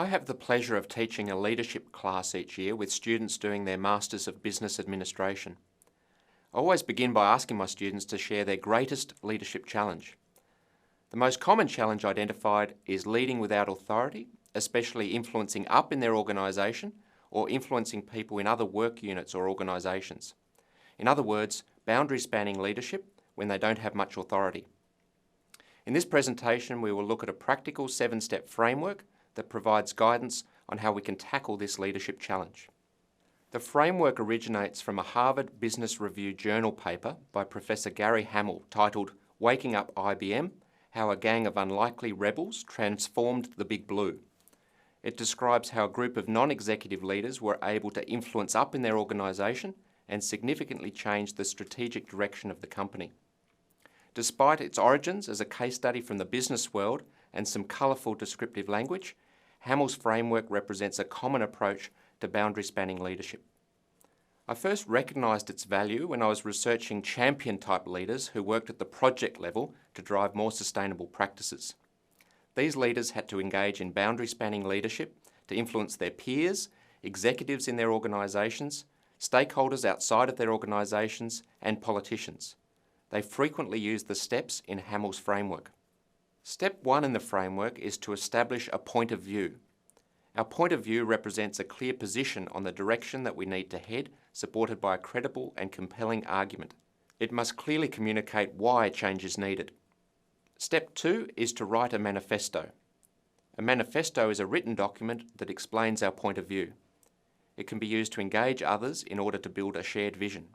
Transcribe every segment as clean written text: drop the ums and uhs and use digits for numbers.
I have the pleasure of teaching a leadership class each year with students doing their Masters of Business Administration. I always begin by asking my students to share their greatest leadership challenge. The most common challenge identified is leading without authority, especially influencing up in their organisation or influencing people in other work units or organisations. In other words, boundary-spanning leadership when they don't have much authority. In this presentation, we will look at a practical 7-step framework that provides guidance on how we can tackle this leadership challenge. The framework originates from a Harvard Business Review journal paper by Professor Gary Hamel titled "Waking Up IBM: How a Gang of Unlikely Rebels Transformed the Big Blue." It describes how a group of non-executive leaders were able to influence up in their organisation and significantly change the strategic direction of the company. Despite its origins as a case study from the business world and some colourful descriptive language, Hamel's framework represents a common approach to boundary-spanning leadership. I first recognised its value when I was researching champion-type leaders who worked at the project level to drive more sustainable practices. These leaders had to engage in boundary-spanning leadership to influence their peers, executives in their organisations, stakeholders outside of their organisations, and politicians. They frequently use the steps in Hamel's framework. Step 1 in the framework is to establish a point of view. Our point of view represents a clear position on the direction that we need to head, supported by a credible and compelling argument. It must clearly communicate why change is needed. Step 2 is to write a manifesto. A manifesto is a written document that explains our point of view. It can be used to engage others in order to build a shared vision.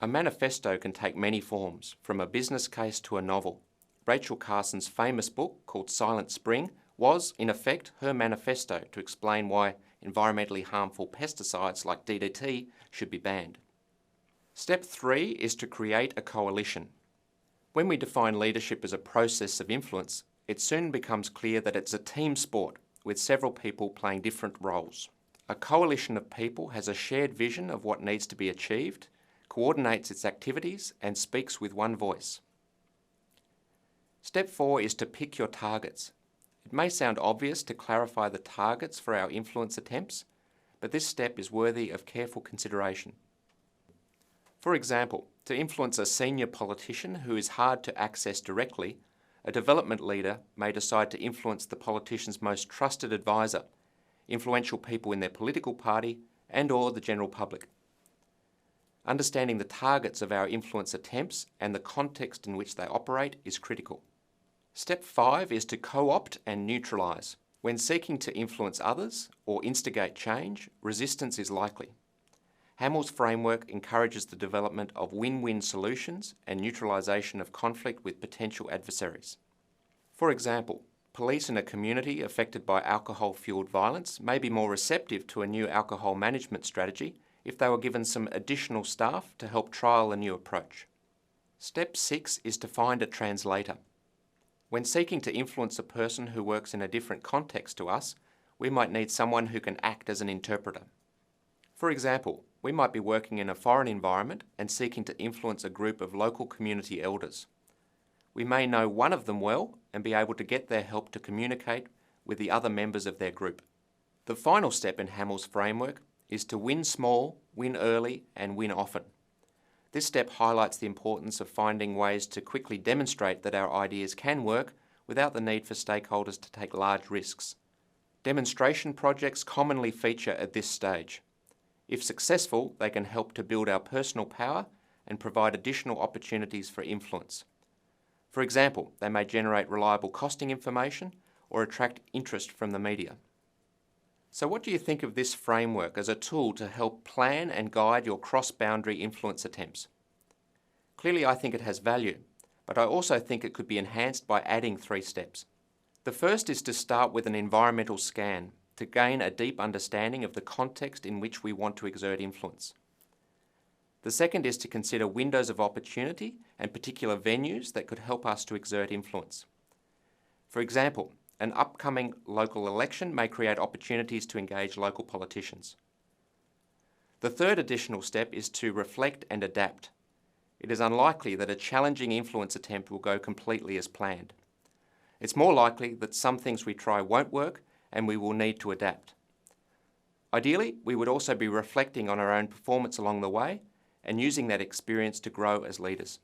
A manifesto can take many forms, from a business case to a novel. Rachel Carson's famous book, called Silent Spring, was, in effect, her manifesto to explain why environmentally harmful pesticides like DDT should be banned. Step 3 is to create a coalition. When we define leadership as a process of influence, it soon becomes clear that it's a team sport with several people playing different roles. A coalition of people has a shared vision of what needs to be achieved, coordinates its activities, and speaks with one voice. Step 4 is to pick your targets. It may sound obvious to clarify the targets for our influence attempts, but this step is worthy of careful consideration. For example, to influence a senior politician who is hard to access directly, a development leader may decide to influence the politician's most trusted advisor, influential people in their political party, and/or the general public. Understanding the targets of our influence attempts and the context in which they operate is critical. Step 5 is to co-opt and neutralise. When seeking to influence others or instigate change, resistance is likely. Hamel's framework encourages the development of win-win solutions and neutralisation of conflict with potential adversaries. For example, police in a community affected by alcohol-fuelled violence may be more receptive to a new alcohol management strategy if they were given some additional staff to help trial a new approach. Step 6 is to find a translator. When seeking to influence a person who works in a different context to us, we might need someone who can act as an interpreter. For example, we might be working in a foreign environment and seeking to influence a group of local community elders. We may know one of them well and be able to get their help to communicate with the other members of their group. The final step in Hamel's framework is to win small, win early, and win often. This step highlights the importance of finding ways to quickly demonstrate that our ideas can work without the need for stakeholders to take large risks. Demonstration projects commonly feature at this stage. If successful, they can help to build our personal power and provide additional opportunities for influence. For example, they may generate reliable costing information or attract interest from the media. So what do you think of this framework as a tool to help plan and guide your cross-boundary influence attempts? Clearly, I think it has value, but I also think it could be enhanced by adding 3 steps. The first is to start with an environmental scan to gain a deep understanding of the context in which we want to exert influence. The second is to consider windows of opportunity and particular venues that could help us to exert influence. For example, an upcoming local election may create opportunities to engage local politicians. The third additional step is to reflect and adapt. It is unlikely that a challenging influence attempt will go completely as planned. It's more likely that some things we try won't work and we will need to adapt. Ideally, we would also be reflecting on our own performance along the way and using that experience to grow as leaders.